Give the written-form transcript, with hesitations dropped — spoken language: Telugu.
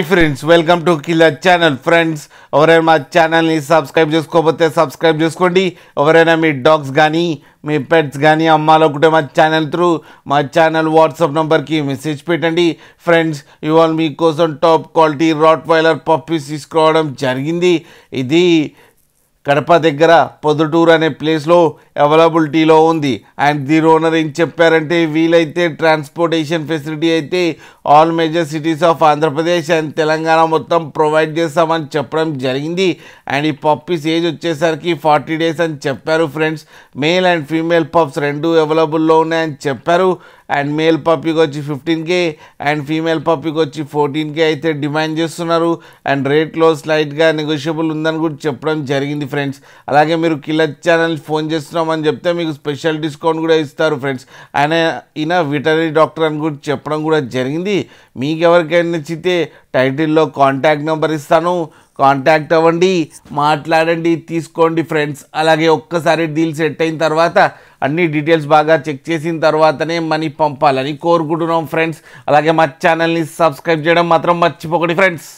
Friends welcome to killer channel. Friends ఎవరైనా మా ఛానల్ని సబ్స్క్రైబ్ చేసుకోకపోతే సబ్స్క్రైబ్ చేసుకోండి. ఎవరైనా మీ డాగ్స్ కానీ మీ పెట్స్ కానీ అమ్మాలనుకుంటే మా ఛానల్ త్రూ మా ఛానల్ వాట్సాప్ నెంబర్కి మెసేజ్ పెట్టండి. ఫ్రెండ్స్ ఇవాళ మీకోసం టాప్ క్వాలిటీ రాట్ వైలర్ పప్పీస్ తీసుకోవడం జరిగింది. ఇది కడప దగ్గర పొద్దుటూరు అనే ప్లేస్లో అవైలబిలిటీలో ఉంది. అండ్ దీని ఓనర్ ఏం చెప్పారంటే వీలైతే ట్రాన్స్పోర్టేషన్ ఫెసిలిటీ అయితే all major cities of Andhra Pradesh and Telangana మొత్తం ప్రొవైడ్ చేస్తామని చెప్పడం జరిగింది. అండ్ ఈ పప్పీస్ ఏజ్ వచ్చేసరికి 40 days అని చెప్పారు. Friends male and female pups రెండు అవైలబుల్లో ఉన్నాయని చెప్పారు. అండ్ మేల్ పప్పీకి వచ్చి 15K అండ్ ఫీమేల్ పప్పీకి వచ్చి 14K అయితే డిమాండ్ చేస్తున్నారు. అండ్ రేట్లో స్లైట్గా నెగోషియబుల్ ఉందని కూడా చెప్పడం జరిగింది. ఫ్రెండ్స్ అలాగే మీరు కిల్లర్ ఛానల్ ఫోన్ చేస్తున్నామని చెప్తే మీకు స్పెషల్ డిస్కౌంట్ కూడా ఇస్తారు. ఫ్రెండ్స్ ఈయన వెటరీ డాక్టర్ అని కూడా చెప్పడం కూడా జరిగింది. మీకు ఎవరికైనా నచ్చితే టైటిల్లో కాంటాక్ట్ నెంబర్ ఇస్తాను, కాంటాక్ట్ అవ్వండి, మాట్లాడండి, తీసుకోండి. ఫ్రెండ్స్ అలాగే ఒక్కసారి డీల్ సెట్ అయిన తర్వాత అన్ని డీటెయిల్స్ బాగా చెక్ చేసిన తర్వాతనే మనీ పంపాలని కోరుకుంటున్నాం. ఫ్రెండ్స్ అలాగే మా ఛానల్ని సబ్స్క్రైబ్ చేయడం మాత్రం మర్చిపోకండి. ఫ్రెండ్స్